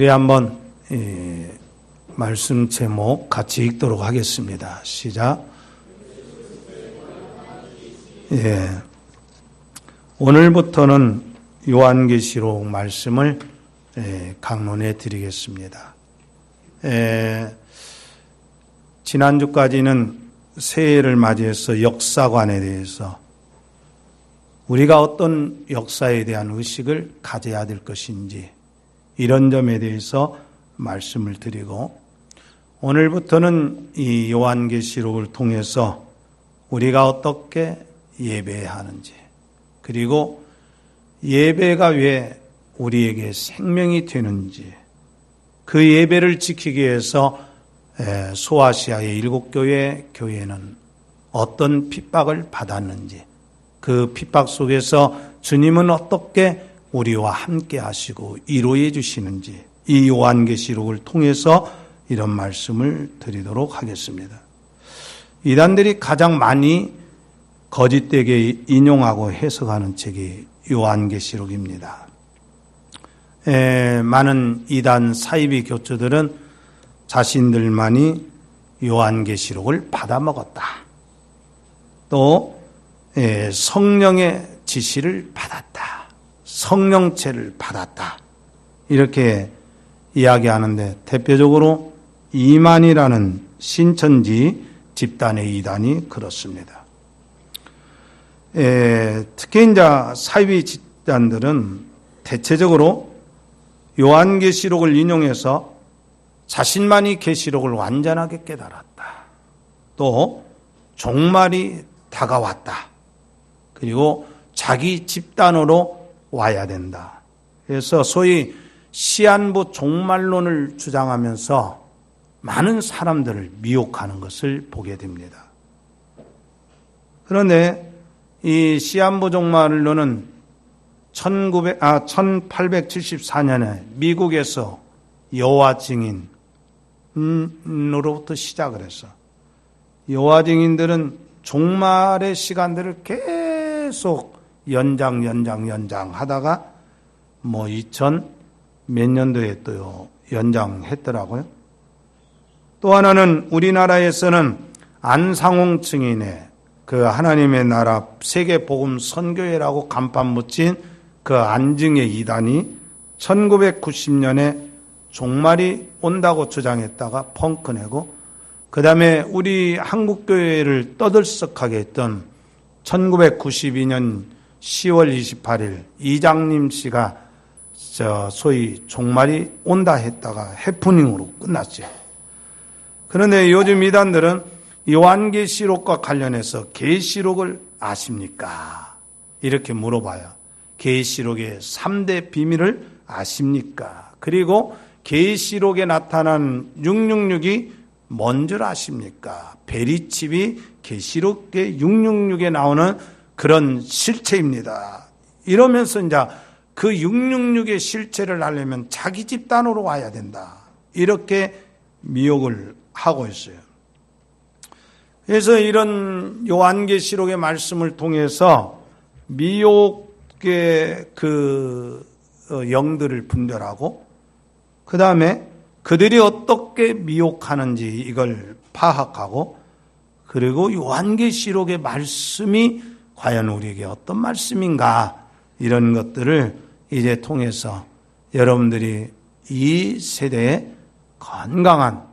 우리 한번 말씀 제목 같이 읽도록 하겠습니다. 시작. 오늘부터는 요한계시록 말씀을 강론해 드리겠습니다. 지난주까지는 새해를 맞이해서 역사관에 대해서 우리가 어떤 역사에 대한 의식을 가져야 될 것인지 이런 점에 대해서 말씀을 드리고, 오늘부터는 이 요한계시록을 통해서 우리가 어떻게 예배해야 하는지, 그리고 예배가 왜 우리에게 생명이 되는지, 그 예배를 지키기 위해서 소아시아의 7교회 교회는 어떤 핍박을 받았는지, 그 핍박 속에서 주님은 어떻게 우리와 함께 하시고 이루어 주시는지, 이 요한계시록을 통해서 이런 말씀을 드리도록 하겠습니다. 이단들이 가장 많이 거짓되게 인용하고 해석하는 책이 요한계시록입니다. 많은 이단 사이비 교주들은 자신들만이 요한계시록을 받아먹었다, 또 성령의 지시를 받았다, 성령체를 받았다, 이렇게 이야기하는데, 대표적으로 이만이라는 신천지 집단의 이단이 그렇습니다. 특히 이제 사이비 집단들은 대체적으로 요한계시록을 인용해서 자신만이 계시록을 완전하게 깨달았다, 또 종말이 다가왔다, 그리고 자기 집단으로 와야 된다. 그래서 소위 시한부 종말론을 주장하면서 많은 사람들을 미혹하는 것을 보게 됩니다. 그런데 이 시한부 종말론은 1874년에 미국에서 여호와 증인으로부터 시작을 해서, 여호와 증인들은 종말의 시간들을 계속 연장 하다가 2000 몇 년도에 또 연장했더라고요. 또 하나는 우리나라에서는 안상홍 증인의 그 하나님의 나라 세계복음 선교회라고 간판 묻힌 그 안증의 이단이 1990년에 종말이 온다고 주장했다가 펑크 내고, 그 다음에 우리 한국교회를 떠들썩하게 했던 1992년 10월 28일 이장님 씨가 소위 종말이 온다 했다가 해프닝으로 끝났죠. 그런데 요즘 이단들은 요한계시록과 관련해서 계시록을 아십니까? 이렇게 물어봐요. 계시록의 3대 비밀을 아십니까? 그리고 계시록에 나타난 666이 뭔 줄 아십니까? 베리칩이 계시록의 666에 나오는 그런 실체입니다. 이러면서 이제 그 666의 실체를 알려면 자기 집단으로 와야 된다, 이렇게 미혹을 하고 있어요. 그래서 이런 요한계시록의 말씀을 통해서 미혹의 그 영들을 분별하고, 그 다음에 그들이 어떻게 미혹하는지 이걸 파악하고, 그리고 요한계시록의 말씀이 과연 우리에게 어떤 말씀인가, 이런 것들을 이제 통해서 여러분들이 이 세대에 건강한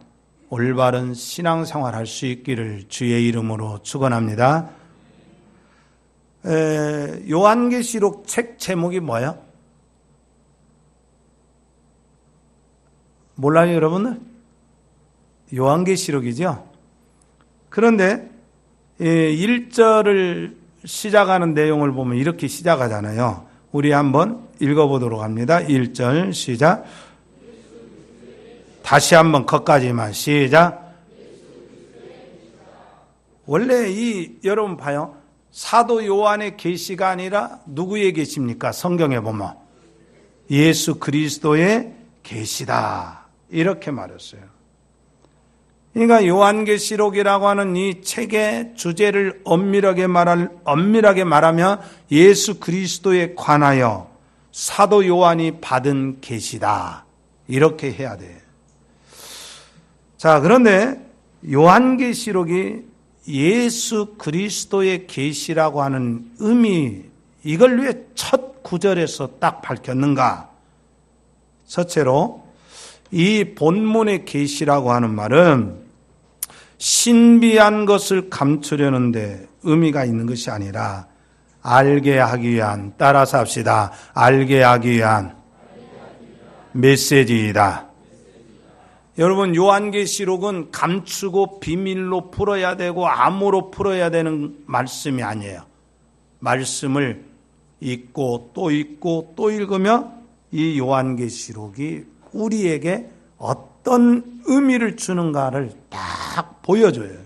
올바른 신앙생활 할 수 있기를 주의 이름으로 축원합니다. 요한계시록 책 제목이 뭐예요? 몰라요, 여러분들? 요한계시록이죠? 그런데 1절을 시작하는 내용을 보면 이렇게 시작하잖아요. 우리 한번 읽어보도록 합니다. 1절 시작. 다시 한번 거기까지만 시작. 원래 여러분 봐요. 사도 요한의 계시가 아니라 누구의 계시입니까? 성경에 보면 예수 그리스도의 계시다, 이렇게 말했어요. 그러니까 요한계시록이라고 하는 이 책의 주제를 엄밀하게 말하면 예수 그리스도에 관하여 사도 요한이 받은 계시다, 이렇게 해야 돼. 자, 그런데 요한계시록이 예수 그리스도의 계시라고 하는 의미, 이걸 왜 첫 구절에서 딱 밝혔는가? 첫째로 이 본문의 계시라고 하는 말은 신비한 것을 감추려는데 의미가 있는 것이 아니라 알게 하기 위한, 따라서 합시다. 알게 하기 위한 메시지이다. 여러분, 요한계시록은 감추고 비밀로 풀어야 되고 암호로 풀어야 되는 말씀이 아니에요. 말씀을 읽고 또 읽고 또 읽으며 이 요한계시록이 우리에게 어떤 의미를 주는가를 딱 보여줘요.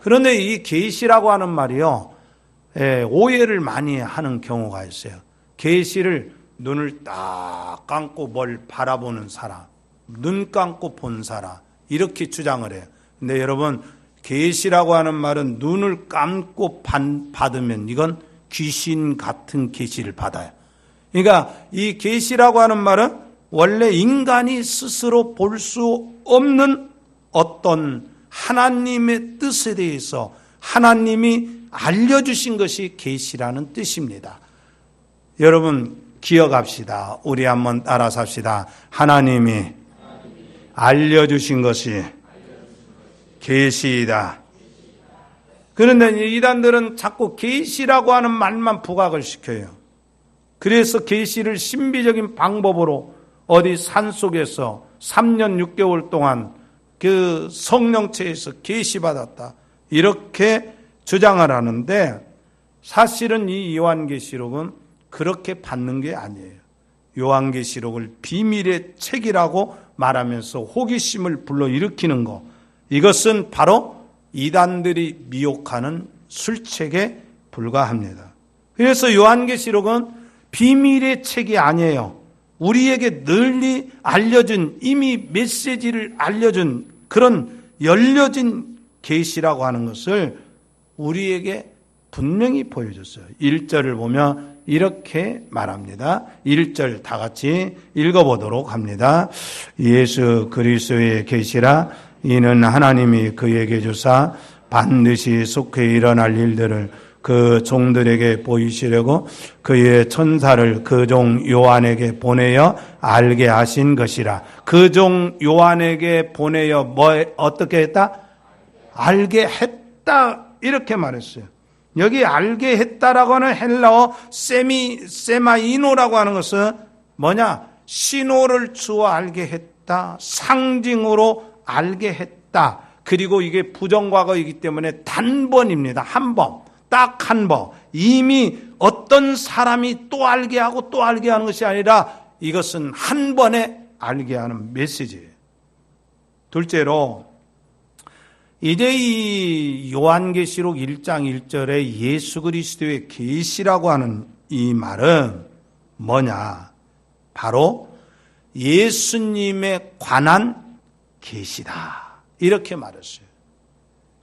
그런데 이 계시라고 하는 말이요, 오해를 많이 하는 경우가 있어요. 계시를 눈을 딱 감고 뭘 바라보는 사람, 눈 감고 본 사람, 이렇게 주장을 해요. 근데 여러분, 계시라고 하는 말은 눈을 감고 받으면 이건 귀신 같은 계시를 받아요. 그러니까 이 계시라고 하는 말은 원래 인간이 스스로 볼 수 없는 어떤 하나님의 뜻에 대해서 하나님이 알려주신 것이 계시라는 뜻입니다. 여러분 기억합시다. 우리 한번 따라서 합시다. 하나님이 알려주신 것이 계시이다. 그런데 이단들은 자꾸 계시라고 하는 말만 부각을 시켜요. 그래서 계시를 신비적인 방법으로 어디 산속에서 3년 6개월 동안 그 성령체에서 계시받았다, 이렇게 주장을 하는데, 사실은 이 요한계시록은 그렇게 받는 게 아니에요. 요한계시록을 비밀의 책이라고 말하면서 호기심을 불러일으키는 것, 이것은 바로 이단들이 미혹하는 술책에 불과합니다. 그래서 요한계시록은 비밀의 책이 아니에요. 우리에게 널리 알려준, 이미 메시지를 알려준 그런 열려진 계시라고 하는 것을 우리에게 분명히 보여줬어요. 1절을 보면 이렇게 말합니다. 1절 다 같이 읽어보도록 합니다. 예수 그리스도의 계시라, 이는 하나님이 그에게 주사 반드시 속히 일어날 일들을 그 종들에게 보이시려고 그의 천사를 그 종 요한에게 보내어 알게 하신 것이라. 그 종 요한에게 보내어 어떻게 했다? 알게 했다, 이렇게 말했어요. 여기 알게 했다라고 하는 헬라어 세마이노라고 하는 것은 뭐냐? 신호를 주어 알게 했다, 상징으로 알게 했다. 그리고 이게 부정과거이기 때문에 단번입니다. 한 번, 딱 한 번. 이미 어떤 사람이 또 알게 하고 또 알게 하는 것이 아니라 이것은 한 번에 알게 하는 메시지예요. 둘째로, 이제 이 요한계시록 1장 1절에 예수 그리스도의 계시라고 하는 이 말은 뭐냐? 바로 예수님에 관한 계시다, 이렇게 말했어요.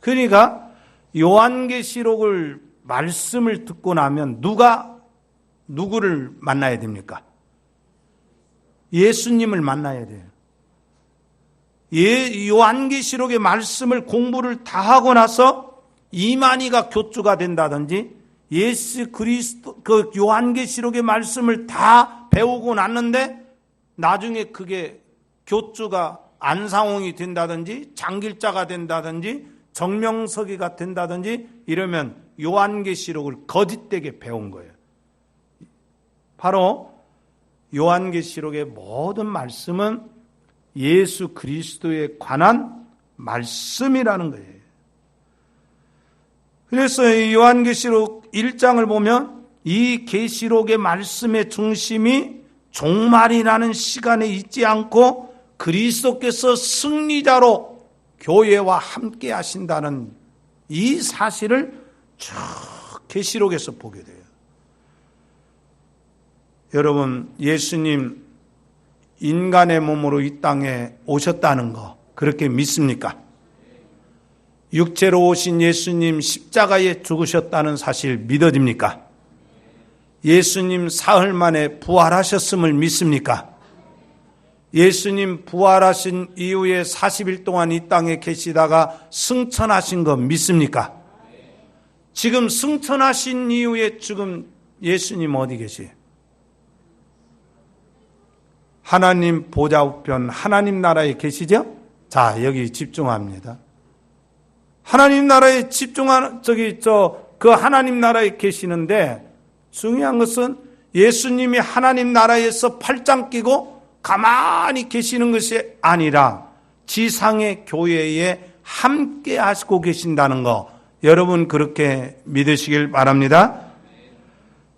그러니까 요한계시록을 말씀을 듣고 나면 누구를 만나야 됩니까? 예수님을 만나야 돼요. 요한계시록의 말씀을 공부를 다 하고 나서 이만희가 교주가 된다든지, 예수 그리스도 그 요한계시록의 말씀을 다 배우고 났는데 나중에 그게 교주가 안상홍이 된다든지 장길자가 된다든지 정명석이가 된다든지 이러면 요한계시록을 거짓되게 배운 거예요. 바로 요한계시록의 모든 말씀은 예수 그리스도에 관한 말씀이라는 거예요. 그래서 이 요한계시록 1장을 보면 이 계시록의 말씀의 중심이 종말이라는 시간에 있지 않고 그리스도께서 승리자로 교회와 함께 하신다는 이 사실을 쭉 계시록에서 보게 돼요. 여러분, 예수님 인간의 몸으로 이 땅에 오셨다는 거 그렇게 믿습니까? 육체로 오신 예수님 십자가에 죽으셨다는 사실 믿어집니까? 예수님 사흘 만에 부활하셨음을 믿습니까? 예수님 부활하신 이후에 40일 동안 이 땅에 계시다가 승천하신 거 믿습니까? 지금 승천하신 이후에 지금 예수님 어디 계세요? 하나님 보좌 우편 하나님 나라에 계시죠? 자, 여기 집중합니다. 하나님 나라에 집중하는 그 하나님 나라에 계시는데 중요한 것은 예수님이 하나님 나라에서 팔짱 끼고 가만히 계시는 것이 아니라 지상의 교회에 함께 하시고 계신다는 거, 여러분 그렇게 믿으시길 바랍니다.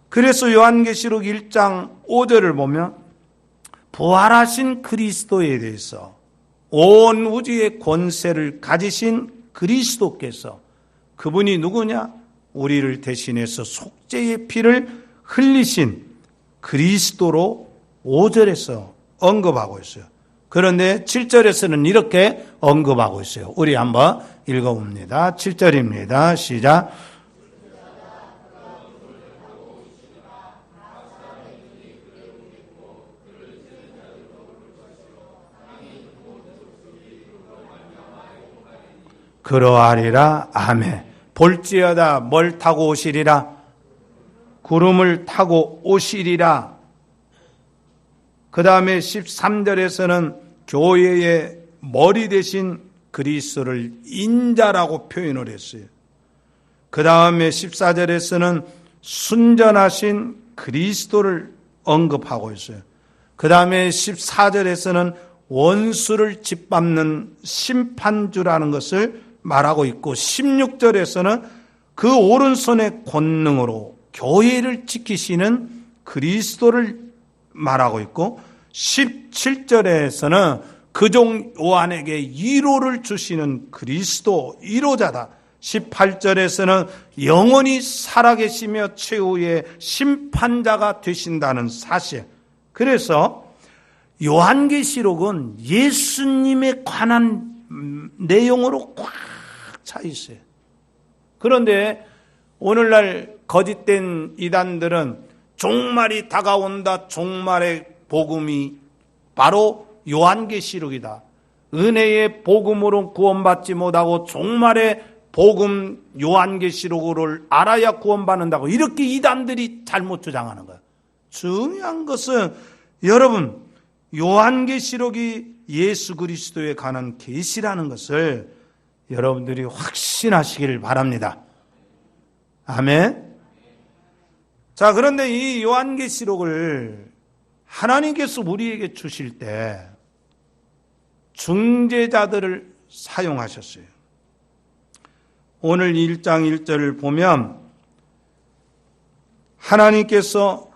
그래서 요한계시록 1장 5절을 보면 부활하신 그리스도에 대해서 온 우주의 권세를 가지신 그리스도께서, 그분이 누구냐? 우리를 대신해서 속죄의 피를 흘리신 그리스도로 5절에서 언급하고 있어요. 그런데 7절에서는 이렇게 언급하고 있어요. 우리 한번 읽어봅니다. 7절입니다. 시작. 그러하리라. 아멘. 볼지어다 뭘 타고 오시리라? 구름을 타고 오시리라. 그 다음에 13절에서는 교회의 머리 대신 그리스도를 인자라고 표현을 했어요. 그 다음에 14절에서는 순전하신 그리스도를 언급하고 있어요. 그 다음에 14절에서는 원수를 짓밟는 심판주라는 것을 말하고 있고, 16절에서는 그 오른손의 권능으로 교회를 지키시는 그리스도를 말하고 있고, 17절에서는 그종 요한에게 위로를 주시는 그리스도 위로자다. 18절에서는 영원히 살아계시며 최후의 심판자가 되신다는 사실. 그래서 요한계시록은 예수님에 관한 내용으로 꽉 차 있어요. 그런데 오늘날 거짓된 이단들은 종말이 다가온다, 종말의 복음이 바로 요한계시록이다, 은혜의 복음으로 구원받지 못하고 종말의 복음 요한계시록을 알아야 구원받는다고 이렇게 이단들이 잘못 주장하는 거예요. 중요한 것은 여러분, 요한계시록이 예수 그리스도에 관한 계시라는 것을 여러분들이 확신하시길 바랍니다. 아멘. 자, 그런데 이 요한계시록을 하나님께서 우리에게 주실 때 중재자들을 사용하셨어요. 오늘 1장 1절을 보면 하나님께서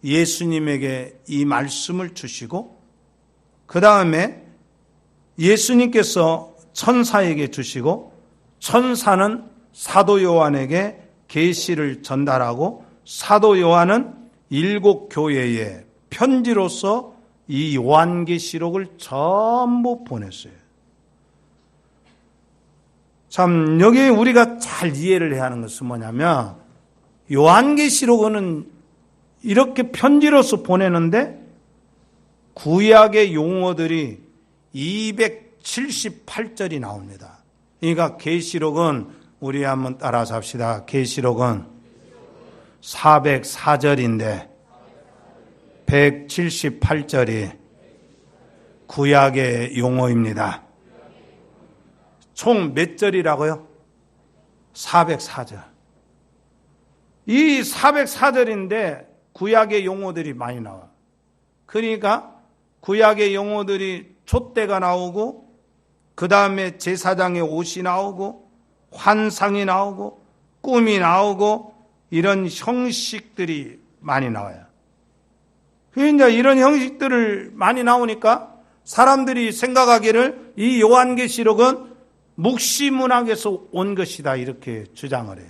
예수님에게 이 말씀을 주시고, 그 다음에 예수님께서 천사에게 주시고, 천사는 사도 요한에게 계시를 전달하고, 사도 요한은 7 교회에 편지로서 이 요한계시록을 전부 보냈어요. 참, 여기 우리가 잘 이해를 해야 하는 것은 뭐냐면, 요한계시록은 이렇게 편지로서 보내는데 구약의 용어들이 278절이 나옵니다. 그러니까 계시록은 우리 한번 따라서 합시다. 계시록은 404절인데 178절이 구약의 용어입니다. 총 몇 절이라고요? 404절. 이 404절인데 구약의 용어들이 많이 나와. 그러니까 구약의 용어들이 촛대가 나오고, 그 다음에 제사장의 옷이 나오고, 환상이 나오고, 꿈이 나오고, 이런 형식들이 많이 나와요. 그러니까 이런 형식들을 많이 나오니까 사람들이 생각하기를 이 요한계시록은 묵시문학에서 온 것이다, 이렇게 주장을 해요.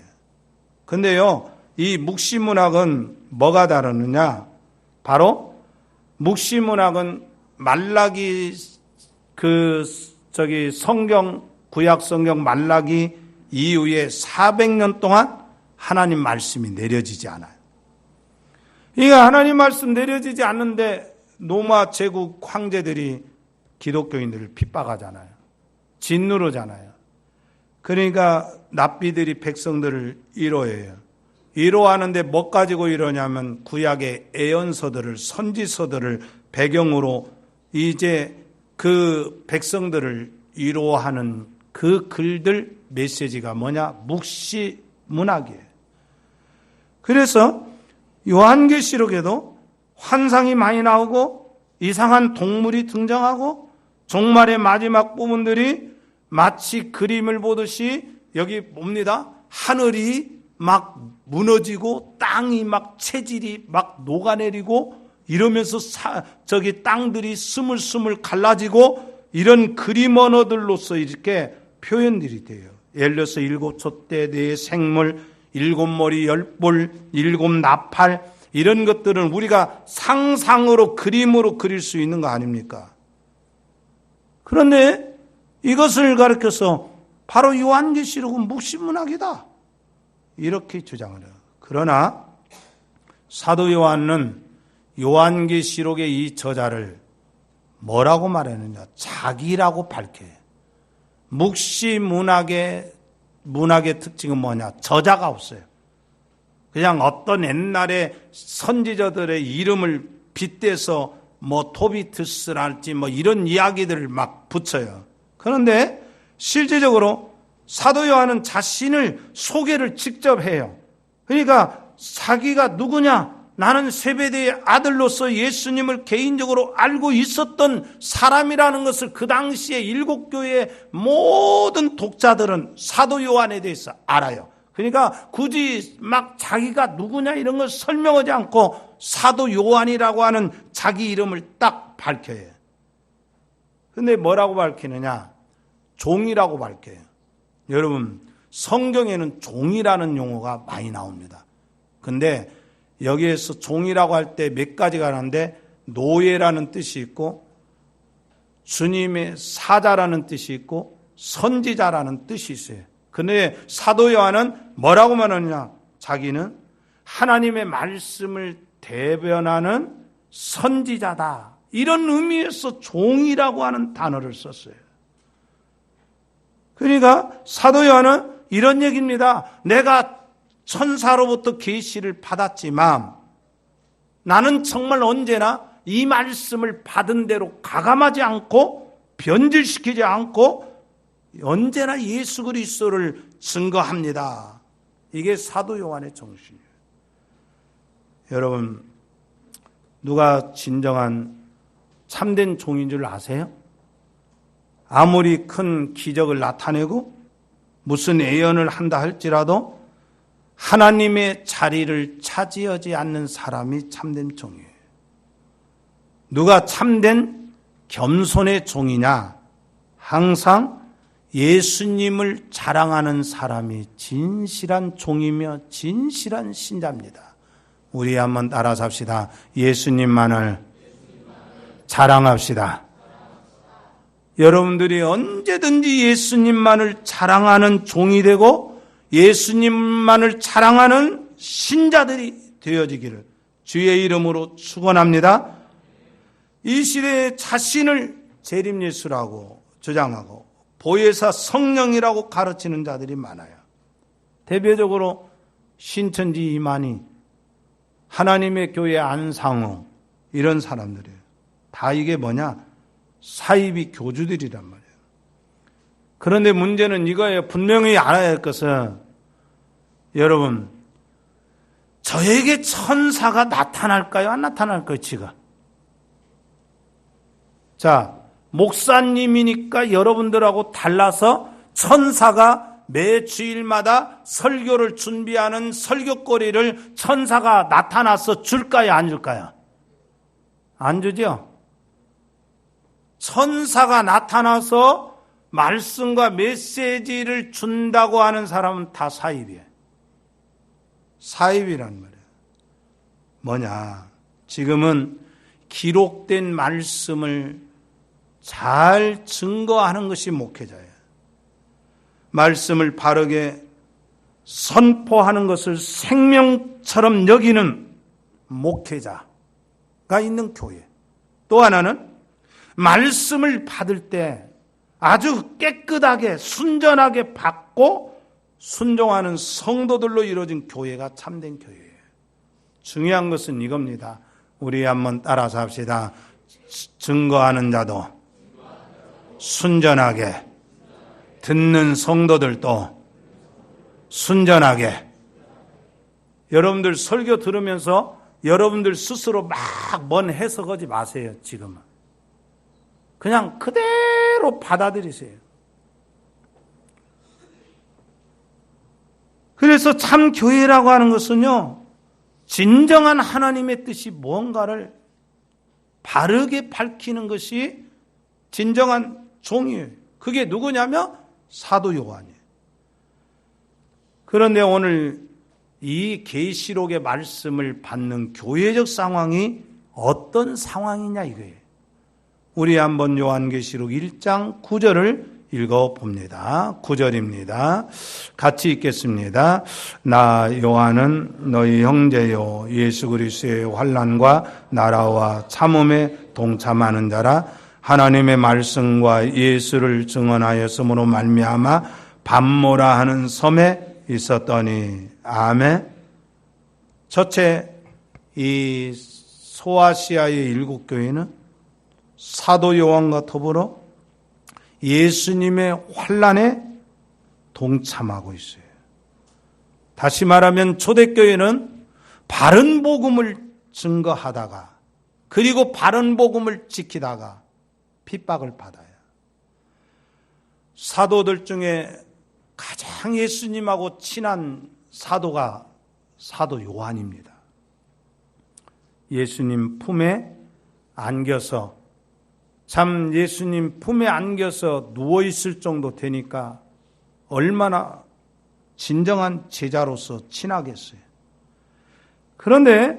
근데요, 이 묵시문학은 뭐가 다르느냐? 바로 묵시문학은 말라기 성경, 구약 성경 말라기 이후에 400년 동안 하나님 말씀이 내려지지 않아요. 그러니까 하나님 말씀 내려지지 않는데 로마 제국 황제들이 기독교인들을 핍박하잖아요. 짓누르잖아요. 그러니까 납비들이 백성들을 위로해요. 위로하는데 뭐 가지고 이러냐면 구약의 예언서들을, 선지서들을 배경으로 이제 그 백성들을 위로하는 그 글들 메시지가 뭐냐? 묵시문학이에요. 그래서 요한계시록에도 환상이 많이 나오고 이상한 동물이 등장하고 종말의 마지막 부분들이 마치 그림을 보듯이 여기 봅니다. 하늘이 막 무너지고 땅이 막 체질이 막 녹아내리고 이러면서 저기 땅들이 스물스물 갈라지고 이런 그림 언어들로서 이렇게 표현들이 돼요. 예를 들어서 7촛대, 4생물, 7머리, 10뿔, 7나팔 이런 것들은 우리가 상상으로 그림으로 그릴 수 있는 거 아닙니까? 그런데 이것을 가르쳐서 바로 요한계시록은 묵시문학이다 이렇게 주장을 해요. 그러나 사도 요한은 요한계시록의 이 저자를 뭐라고 말했느냐? 자기라고 밝혀요. 묵시문학의 특징은 뭐냐? 저자가 없어요. 그냥 어떤 옛날에 선지자들의 이름을 빗대서 뭐 토비투스랄지 뭐 이런 이야기들을 막 붙여요. 그런데 실제적으로 사도 요한은 자신을 소개를 직접 해요. 그러니까 자기가 누구냐? 나는 세베대의 아들로서 예수님을 개인적으로 알고 있었던 사람이라는 것을 그 당시에 7교회의 모든 독자들은 사도 요한에 대해서 알아요. 그러니까 굳이 막 자기가 누구냐 이런 걸 설명하지 않고 사도 요한이라고 하는 자기 이름을 딱 밝혀요. 근데 뭐라고 밝히느냐? 종이라고 밝혀요. 여러분, 성경에는 종이라는 용어가 많이 나옵니다. 근데 여기에서 종이라고 할 때 몇 가지가 나는데 노예라는 뜻이 있고 주님의 사자라는 뜻이 있고 선지자라는 뜻이 있어요. 근데 사도 요한은 뭐라고 말하느냐? 자기는 하나님의 말씀을 대변하는 선지자다. 이런 의미에서 종이라고 하는 단어를 썼어요. 그러니까 사도 요한은 이런 얘기입니다. 내가 천사로부터 계시를 받았지만 나는 정말 언제나 이 말씀을 받은 대로 가감하지 않고 변질시키지 않고 언제나 예수 그리스도를 증거합니다. 이게 사도 요한의 정신이에요. 여러분, 누가 진정한 참된 종인 줄 아세요? 아무리 큰 기적을 나타내고 무슨 예언을 한다 할지라도 하나님의 자리를 차지하지 않는 사람이 참된 종이에요. 누가 참된 겸손의 종이냐? 항상 예수님을 자랑하는 사람이 진실한 종이며 진실한 신자입니다. 우리 한번 따라 삽시다. 예수님만을 자랑합시다. 여러분들이 언제든지 예수님만을 자랑하는 종이 되고 예수님만을 자랑하는 신자들이 되어지기를 주의 이름으로 축원합니다. 이 시대에 자신을 재림예수라고 주장하고 보혜사 성령이라고 가르치는 자들이 많아요. 대표적으로 신천지 이만희, 하나님의 교회 안상우 이런 사람들이에요. 다 이게 뭐냐? 사이비 교주들이란 말이에요. 그런데 문제는 이거예요. 분명히 알아야 할 것은 여러분, 저에게 천사가 나타날까요? 안 나타날까요? 지가. 자, 목사님이니까 여러분들하고 달라서 천사가 매 주일마다 설교를 준비하는 설교거리를 천사가 나타나서 줄까요? 안 줄까요? 안 주죠? 천사가 나타나서 말씀과 메시지를 준다고 하는 사람은 다 사입이에요. 사입이란 말이에요. 뭐냐? 지금은 기록된 말씀을 잘 증거하는 것이 목회자예요. 말씀을 바르게 선포하는 것을 생명처럼 여기는 목회자가 있는 교회. 또 하나는 말씀을 받을 때 아주 깨끗하게 순전하게 받고 순종하는 성도들로 이루어진 교회가 참된 교회예요. 중요한 것은 이겁니다. 우리 한번 따라서 합시다. 증거하는 자도 순전하게, 듣는 성도들도 순전하게. 여러분들 설교 들으면서 여러분들 스스로 막 뭔 해석하지 마세요. 지금은 그냥 그대로 받아들이세요. 그래서 참 교회라고 하는 것은요, 진정한 하나님의 뜻이 뭔가를 바르게 밝히는 것이 진정한 종이에요. 그게 누구냐면 사도 요한이에요. 그런데 오늘 이 계시록의 말씀을 받는 교회적 상황이 어떤 상황이냐 이거예요. 우리 한번 요한계시록 1장 9절을 읽어봅니다. 9절입니다. 같이 읽겠습니다. 나 요한은 너희 형제요 예수 그리스도의 환난과 나라와 참음에 동참하는 자라. 하나님의 말씀과 예수를 증언하였으므로 말미암아 밤모라 하는 섬에 있었더니. 아멘. 첫째, 이 소아시아의 일곱 교회는 사도 요한과 더불어 예수님의 환난에 동참하고 있어요. 다시 말하면 초대교회는 바른 복음을 증거하다가 그리고 바른 복음을 지키다가 핍박을 받아요. 사도들 중에 가장 예수님하고 친한 사도가 사도 요한입니다. 예수님 품에 안겨서 참 예수님 품에 안겨서 누워있을 정도 되니까 얼마나 진정한 제자로서 친하겠어요. 그런데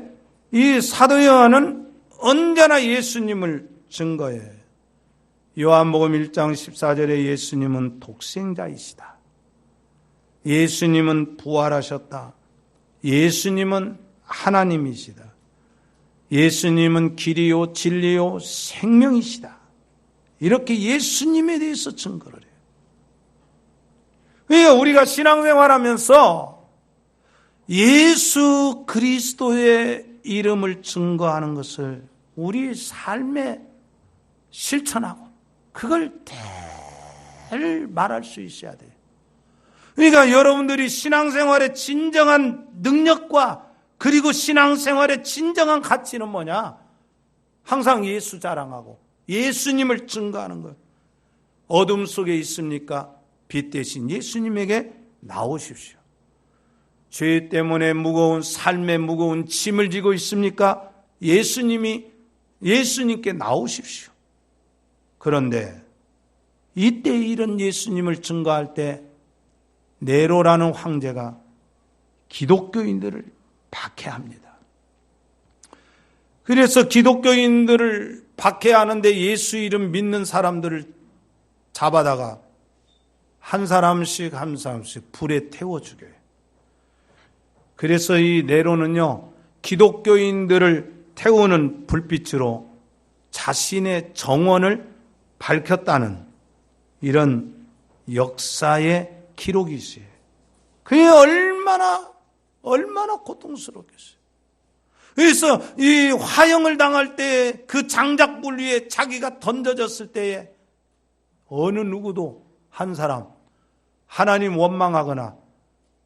이 사도 요한은 언제나 예수님을 증거해요. 요한복음 1장 14절에 예수님은 독생자이시다. 예수님은 부활하셨다. 예수님은 하나님이시다. 예수님은 길이요 진리요 생명이시다. 이렇게 예수님에 대해서 증거를 해요. 그러니까 우리가 신앙생활하면서 예수 그리스도의 이름을 증거하는 것을 우리 삶에 실천하고 그걸 잘 말할 수 있어야 돼요. 그러니까 여러분들이 신앙생활의 진정한 능력과 그리고 신앙생활의 진정한 가치는 뭐냐? 항상 예수 자랑하고 예수님을 증거하는 거예요. 어둠 속에 있습니까? 빛 대신 예수님에게 나오십시오. 죄 때문에 무거운 삶의 무거운 짐을 지고 있습니까? 예수님께 나오십시오. 그런데 이때 이런 예수님을 증거할 때 네로라는 황제가 기독교인들을 박해합니다. 그래서 기독교인들을 박해하는데 예수 이름 믿는 사람들을 잡아다가 한 사람씩 불에 태워 죽여요. 그래서 이 네로는요, 기독교인들을 태우는 불빛으로 자신의 정원을 밝혔다는 이런 역사의 기록이 있어요. 그게 얼마나 고통스럽겠어요. 그래서 이 화형을 당할 때 그 장작불 위에 자기가 던져졌을 때에 어느 누구도 한 사람 하나님 원망하거나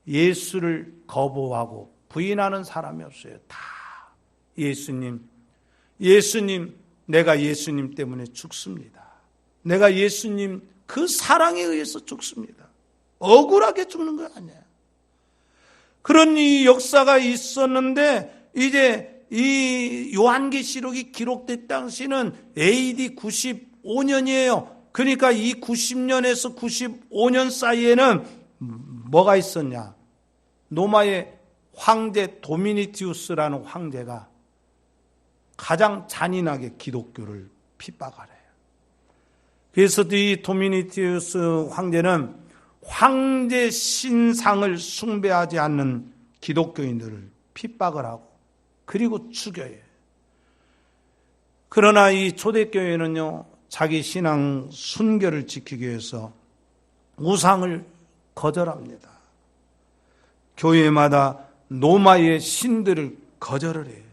예수를 거부하고 부인하는 사람이 없어요. 다 예수님, 내가 예수님 때문에 죽습니다. 내가 예수님 그 사랑에 의해서 죽습니다. 억울하게 죽는 거 아니에요. 그런 이 역사가 있었는데 이제 이 요한계시록이 기록된 당시는 AD 95년이에요. 그러니까 이 90년에서 95년 사이에는 뭐가 있었냐? 로마의 황제 도미니티우스라는 황제가 가장 잔인하게 기독교를 핍박을 해요. 그래서 이 도미니티우스 황제는 황제 신상을 숭배하지 않는 기독교인들을 핍박을 하고 그리고 죽여요. 그러나 이 초대교회는요, 자기 신앙 순결을 지키기 위해서 우상을 거절합니다. 교회마다 노마의 신들을 거절을 해요.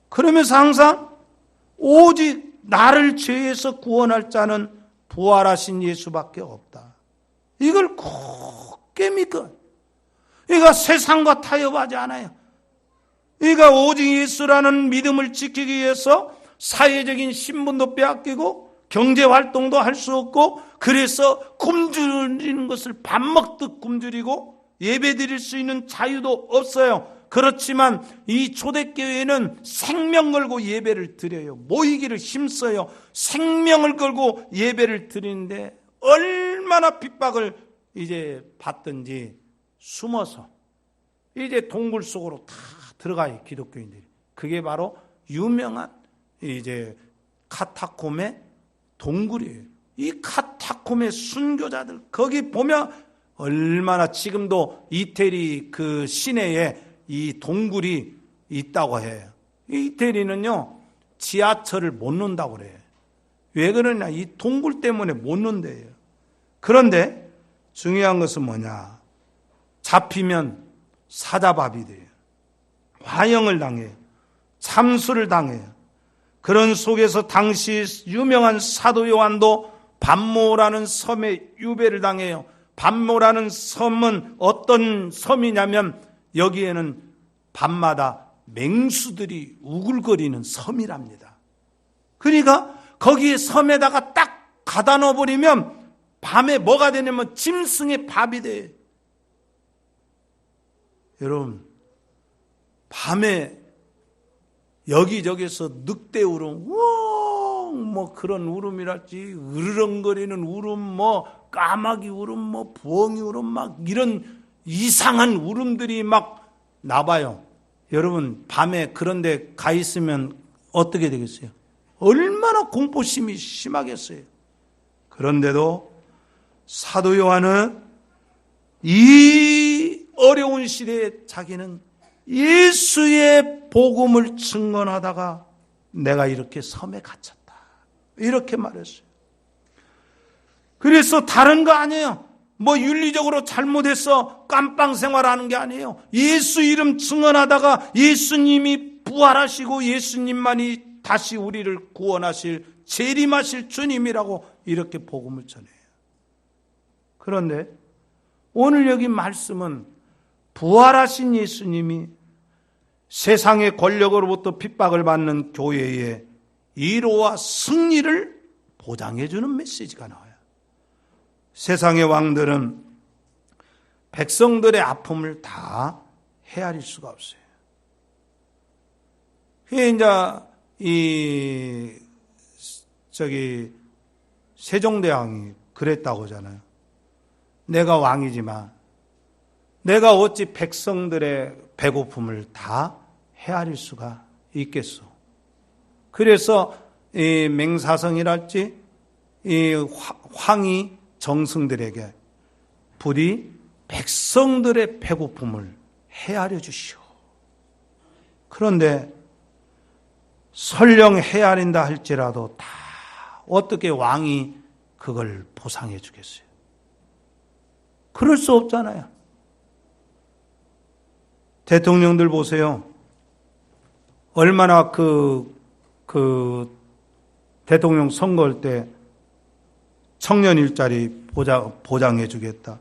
그러면서 항상 오직 나를 죄에서 구원할 자는 부활하신 예수밖에 없다. 이걸 굳게 믿고, 이가 세상과 타협하지 않아요. 이가 오직 예수라는 믿음을 지키기 위해서 사회적인 신분도 빼앗기고 경제활동도 할 수 없고, 그래서 굶주리는 것을 밥 먹듯 굶주리고 예배 드릴 수 있는 자유도 없어요. 그렇지만 이 초대교회는 생명 걸고 예배를 드려요. 모이기를 힘써요. 생명을 걸고 예배를 드리는데 얼마나 핍박을 이제 받든지 숨어서 이제 동굴 속으로 다 들어가요, 기독교인들이. 그게 바로 유명한 이제 카타콤의 동굴이에요. 이 카타콤의 순교자들, 거기 보면 얼마나, 지금도 이태리 그 시내에 이 동굴이 있다고 해요. 이태리는요, 지하철을 못 논다고 그래요. 왜 그러냐? 이 동굴 때문에 못 논대요. 그런데 중요한 것은 뭐냐? 잡히면 사자밥이 돼요. 화형을 당해요. 참수를 당해요. 그런 속에서 당시 유명한 사도 요한도 반모라는 섬에 유배를 당해요. 반모라는 섬은 어떤 섬이냐면 여기에는 밤마다 맹수들이 우글거리는 섬이랍니다. 그러니까 거기에 섬에다가 딱 가다 넣어버리면 밤에 뭐가 되냐면 짐승의 밥이 돼. 여러분, 밤에 여기저기서 늑대 울음, 뭐 그런 울음이랄지, 으르렁거리는 울음, 뭐 까마귀 울음, 뭐 부엉이 울음, 막 이런 이상한 울음들이 막 나봐요. 여러분, 밤에 그런데 가 있으면 어떻게 되겠어요? 얼마나 공포심이 심하겠어요. 그런데도 사도 요한은 이 어려운 시대에 자기는 예수의 복음을 증언하다가 내가 이렇게 섬에 갇혔다, 이렇게 말했어요. 그래서 다른 거 아니에요. 뭐 윤리적으로 잘못해서 깜빵 생활하는 게 아니에요. 예수 이름 증언하다가 예수님이 부활하시고 예수님만이 다시 우리를 구원하실, 재림하실 주님이라고 이렇게 복음을 전해요. 그런데 오늘 여기 말씀은 부활하신 예수님이 세상의 권력으로부터 핍박을 받는 교회의 위로와 승리를 보장해 주는 메시지가 나와요. 세상의 왕들은 백성들의 아픔을 다 헤아릴 수가 없어요. 그게 이제 세종대왕이 그랬다고 하잖아요. 내가 왕이지만 내가 어찌 백성들의 배고픔을 다 헤아릴 수가 있겠소. 그래서 이 맹사성이랄지 이 황이 정승들에게 부디 백성들의 배고픔을 헤아려 주시오. 그런데 설령 헤아린다 할지라도 다 어떻게 왕이 그걸 보상해 주겠어요? 그럴 수 없잖아요. 대통령들 보세요. 얼마나 그 대통령 선거할 때 청년 일자리 보장해 주겠다.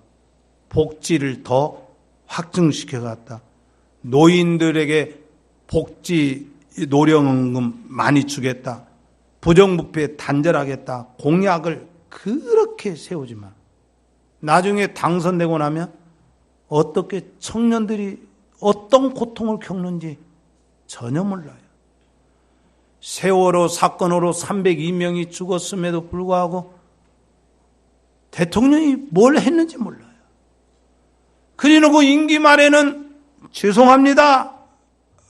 복지를 더 확증시켜 갔다. 노인들에게 복지 노령연금 많이 주겠다. 부정부패 단절하겠다. 공약을 그렇게 세우지만 나중에 당선되고 나면 어떻게 청년들이 어떤 고통을 겪는지 전혀 몰라요. 세월호 사건으로 302명이 죽었음에도 불구하고 대통령이 뭘 했는지 몰라요. 그리고 임기 말에는 죄송합니다,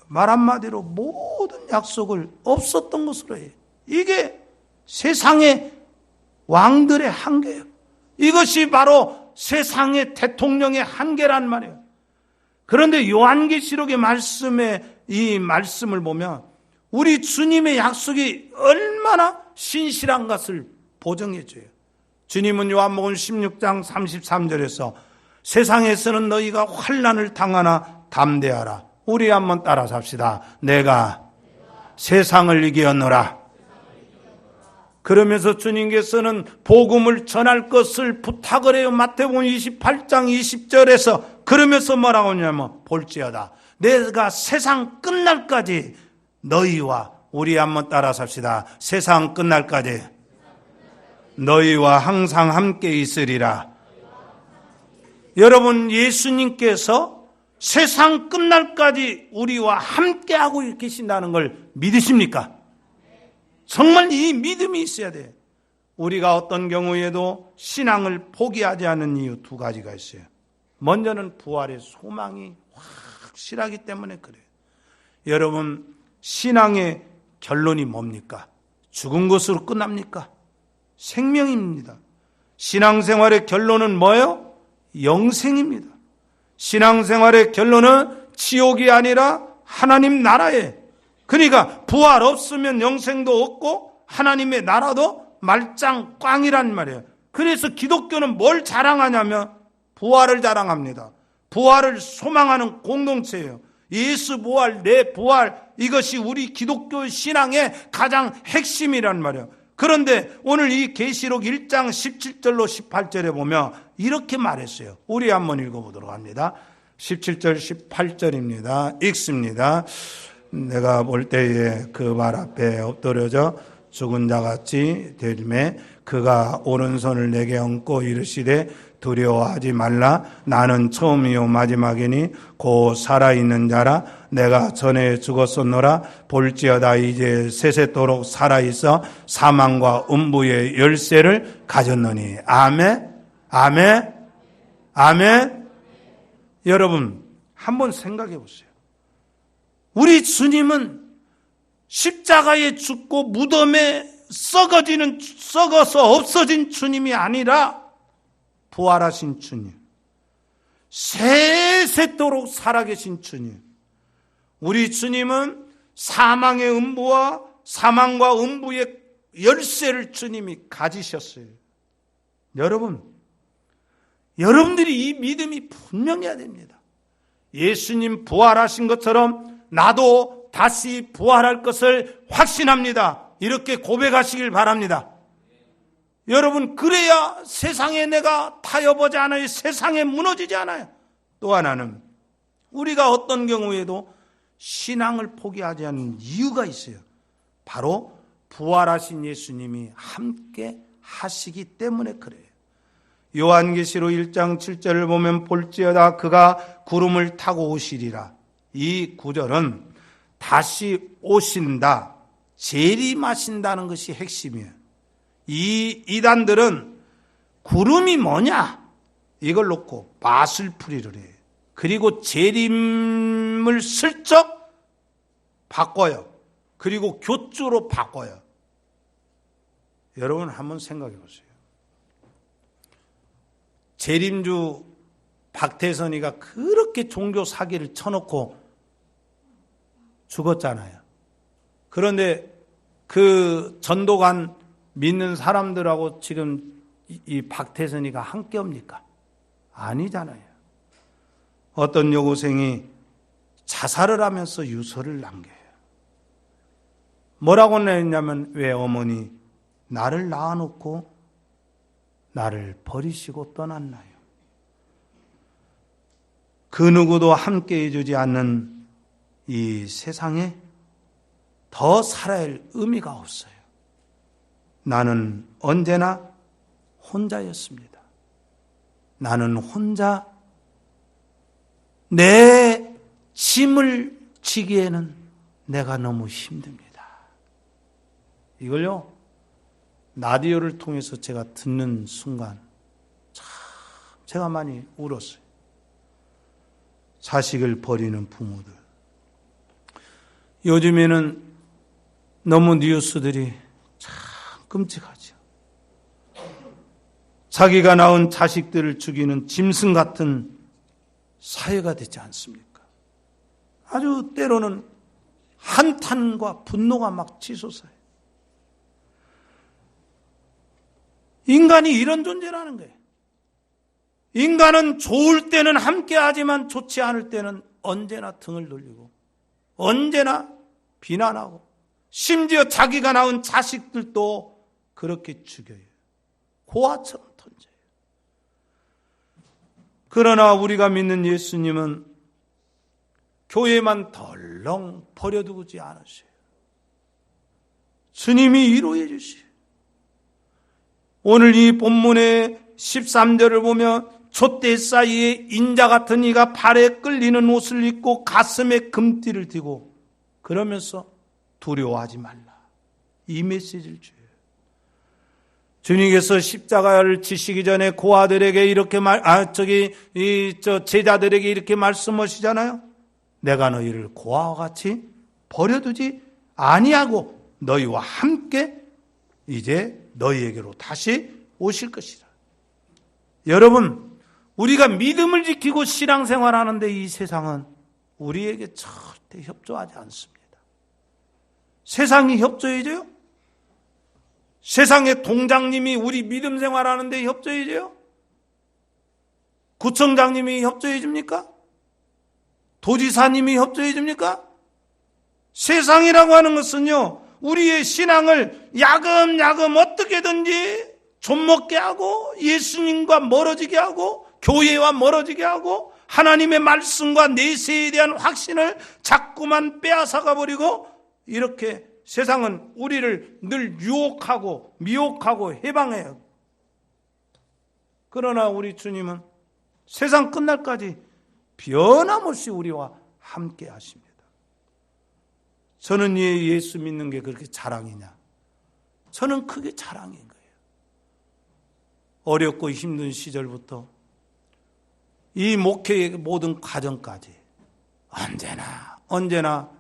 말 한마디로 모든 약속을 없었던 것으로 해요. 이게 세상의 왕들의 한계예요. 이것이 바로 세상의 대통령의 한계란 말이에요. 그런데 요한계시록의 말씀에 이 말씀을 보면 우리 주님의 약속이 얼마나 신실한 것을 보증해 줘요. 주님은 요한복음 16장 33절에서 세상에서는 너희가 환난을 당하나 담대하라. 우리 한번 따라 삽시다. 내가 세상을 이기었노라. 그러면서 주님께서는 복음을 전할 것을 부탁을 해요. 마태복음 28장 20절에서 그러면서 뭐라고 하냐면 볼지어다 내가 세상 끝날까지 너희와, 우리 한번 따라 삽시다. 세상 끝날까지 너희와 항상 함께 있으리라. 여러분, 예수님께서 세상 끝날까지 우리와 함께하고 계신다는 걸 믿으십니까? 정말 이 믿음이 있어야 돼요. 우리가 어떤 경우에도 신앙을 포기하지 않는 이유 두 가지가 있어요. 먼저는 부활의 소망이 확실하기 때문에 그래요. 여러분, 신앙의 결론이 뭡니까? 죽은 것으로 끝납니까? 생명입니다. 신앙생활의 결론은 뭐예요? 영생입니다. 신앙생활의 결론은 지옥이 아니라 하나님 나라에, 그러니까 부활 없으면 영생도 없고 하나님의 나라도 말짱 꽝이란 말이에요. 그래서 기독교는 뭘 자랑하냐면 부활을 자랑합니다. 부활을 소망하는 공동체예요. 예수 부활, 내 부활, 이것이 우리 기독교 신앙의 가장 핵심이란 말이에요. 그런데 오늘 이 계시록 1장 17절로 18절에 보면 이렇게 말했어요. 우리 한번 읽어보도록 합니다. 17절 18절입니다. 읽습니다. 내가 볼 때에 그 발 앞에 엎드려져 죽은 자같이 되매 그가 오른손을 내게 얹고 이르시되 두려워하지 말라. 나는 처음이요 마지막이니 곧 살아있는 자라. 내가 전에 죽었었노라. 볼지어다 이제 세세토록 살아있어 사망과 음부의 열쇠를 가졌노니. 아멘, 아멘, 아멘. 여러분, 한번 생각해 보세요. 우리 주님은 십자가에 죽고 무덤에 썩어서 없어진 주님이 아니라 부활하신 주님, 세세토록 살아계신 주님. 우리 주님은 사망의 음부와 사망과 음부의 열쇠를 주님이 가지셨어요. 여러분들이 이 믿음이 분명해야 됩니다. 예수님 부활하신 것처럼 나도 다시 부활할 것을 확신합니다. 이렇게 고백하시길 바랍니다. 여러분, 그래야 세상에 내가 타협하지 않아요. 세상에 무너지지 않아요. 또 하나는 우리가 어떤 경우에도 신앙을 포기하지 않는 이유가 있어요. 바로 부활하신 예수님이 함께 하시기 때문에 그래요. 요한계시록 1장 7절을 보면 볼지어다 그가 구름을 타고 오시리라. 이 구절은 다시 오신다, 재림하신다는 것이 핵심이에요. 이 이단들은 구름이 뭐냐 이걸 놓고 맛을 풀이를 해요. 그리고 재림을 슬쩍 바꿔요. 그리고 교주로 바꿔요. 여러분 한번 생각해 보세요. 재림주 박태선이가 그렇게 종교 사기를 쳐놓고 죽었잖아요. 그런데 그 전도관 믿는 사람들하고 지금 이 박태선이가 함께 옵니까? 아니잖아요. 어떤 여고생이 자살을 하면서 유서를 남겨요. 뭐라고 냈냐면, 왜 어머니 나를 낳아놓고 나를 버리시고 떠났나요? 그 누구도 함께 해주지 않는 이 세상에 더 살아야 할 의미가 없어요. 나는 언제나 혼자였습니다. 나는 혼자 내 짐을 지기에는 내가 너무 힘듭니다. 이걸요, 라디오를 통해서 제가 듣는 순간 참 제가 많이 울었어요. 자식을 버리는 부모들. 요즘에는 너무 뉴스들이 참 끔찍하죠. 자기가 낳은 자식들을 죽이는 짐승 같은 사회가 되지 않습니까? 아주 때로는 한탄과 분노가 막 치솟아요. 인간이 이런 존재라는 거예요. 인간은 좋을 때는 함께하지만 좋지 않을 때는 언제나 등을 돌리고 언제나 비난하고 심지어 자기가 낳은 자식들도 그렇게 죽여요. 고아처럼 던져요. 그러나 우리가 믿는 예수님은 교회만 덜렁 버려두지 않으셔요. 주님이 위로해 주시요. 오늘 이 본문의 13절을 보면 촛대 사이에 인자 같은 이가 발에 끌리는 옷을 입고 가슴에 금띠를 띠고 그러면서 두려워하지 말라. 이 메시지를 줘요. 주님께서 십자가를 지시기 전에 고아들에게 이렇게 제자들에게 이렇게 말씀하시잖아요. 내가 너희를 고아와 같이 버려두지 아니하고 너희와 함께 이제 너희에게로 다시 오실 것이라. 여러분, 우리가 믿음을 지키고 신앙생활하는데 이 세상은 우리에게 절대 협조하지 않습니다. 세상이 협조해줘요? 세상의 동장님이 우리 믿음 생활하는데 협조해줘요? 구청장님이 협조해줍니까? 도지사님이 협조해줍니까? 세상이라고 하는 것은요, 우리의 신앙을 야금야금 어떻게든지 좀먹게 하고 예수님과 멀어지게 하고 교회와 멀어지게 하고 하나님의 말씀과 내세에 대한 확신을 자꾸만 빼앗아가 버리고 이렇게 세상은 우리를 늘 유혹하고 미혹하고 해방해요. 그러나 우리 주님은 세상 끝날까지 변함없이 우리와 함께 하십니다. 저는 예수 믿는 게 그렇게 자랑이냐? 저는 그게 자랑인 거예요. 어렵고 힘든 시절부터 이 목회의 모든 과정까지 언제나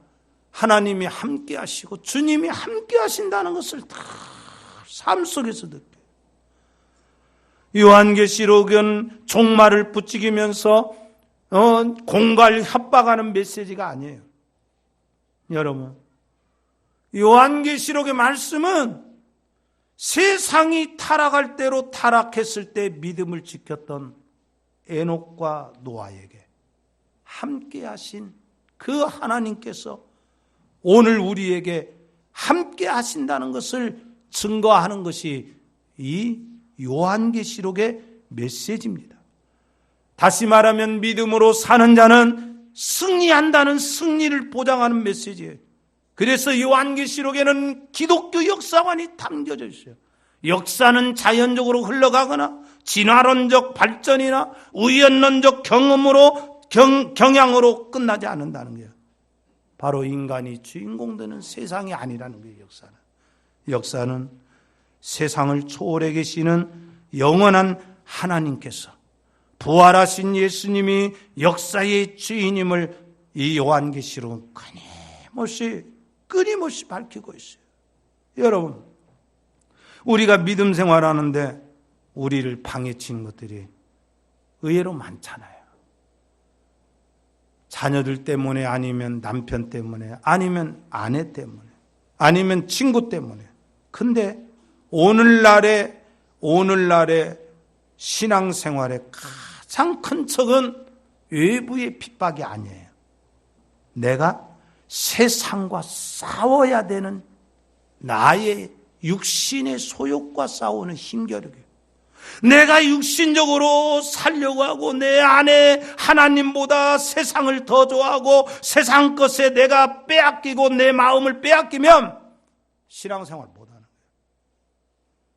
하나님이 함께 하시고 주님이 함께 하신다는 것을 다 삶 속에서 느껴요. 요한계시록은 종말을 부추기면서 공갈 협박하는 메시지가 아니에요. 여러분, 요한계시록의 말씀은 세상이 타락할 대로 타락했을 때 믿음을 지켰던 에녹과 노아에게 함께 하신 그 하나님께서 오늘 우리에게 함께 하신다는 것을 증거하는 것이 이 요한계시록의 메시지입니다. 다시 말하면 믿음으로 사는 자는 승리한다는 승리를 보장하는 메시지예요. 그래서 요한계시록에는 기독교 역사관이 담겨져 있어요. 역사는 자연적으로 흘러가거나 진화론적 발전이나 우연론적 경향으로 끝나지 않는다는 거예요. 바로 인간이 주인공 되는 세상이 아니라는 거예요. 역사는 세상을 초월해 계시는 영원한 하나님께서 부활하신 예수님이 역사의 주인임을 이 요한계시록은 끊임없이 밝히고 있어요. 여러분, 우리가 믿음 생활하는데 우리를 방해치는 것들이 의외로 많잖아요. 자녀들 때문에, 아니면 남편 때문에, 아니면 아내 때문에, 아니면 친구 때문에. 근데 오늘날의 신앙생활의 가장 큰 척은 외부의 핍박이 아니에요. 내가 세상과 싸워야 되는 나의 육신의 소욕과 싸우는 힘겨루기. 내가 육신적으로 살려고 하고 내 안에 하나님보다 세상을 더 좋아하고 세상 것에 내가 빼앗기고 내 마음을 빼앗기면 신앙생활 못하는 거예요.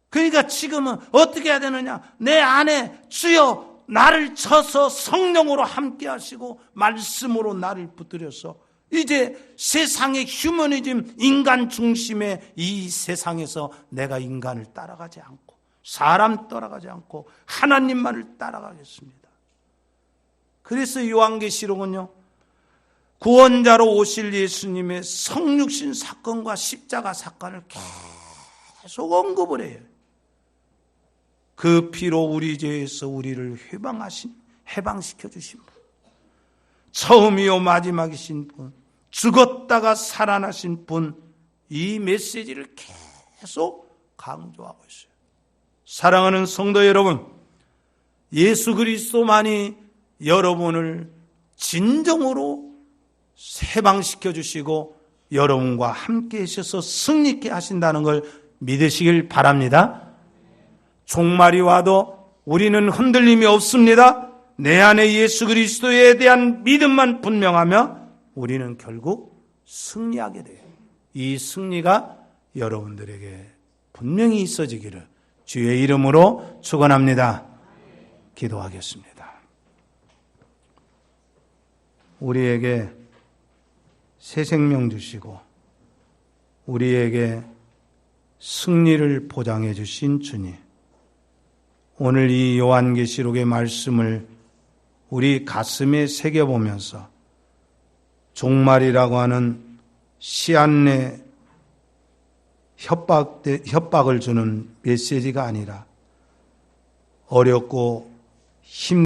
그러니까 지금은 어떻게 해야 되느냐? 내 안에 주여 나를 쳐서 성령으로 함께 하시고 말씀으로 나를 붙들여서 이제 세상의 휴머니즘, 인간 중심의 이 세상에서 내가 인간을 따라가지 않고 사람 따라가지 않고 하나님만을 따라가겠습니다. 그래서 요한계시록은요, 구원자로 오실 예수님의 성육신 사건과 십자가 사건을 계속 언급을 해요. 그 피로 우리 죄에서 우리를 해방시켜 주신 분, 처음이요 마지막이신 분, 죽었다가 살아나신 분, 이 메시지를 계속 강조하고 있어요. 사랑하는 성도 여러분, 예수 그리스도만이 여러분을 진정으로 해방시켜 주시고 여러분과 함께 하셔서 승리케 하신다는 걸 믿으시길 바랍니다. 종말이 와도 우리는 흔들림이 없습니다. 내 안에 예수 그리스도에 대한 믿음만 분명하며 우리는 결국 승리하게 돼요. 이 승리가 여러분들에게 분명히 있어지기를 주의 이름으로 축원합니다. 기도하겠습니다. 우리에게 새 생명 주시고 우리에게 승리를 보장해 주신 주님, 오늘 이 요한계시록의 말씀을 우리 가슴에 새겨보면서 종말이라고 하는 시한내 협박을 주는 메시지가 아니라 어렵고 힘든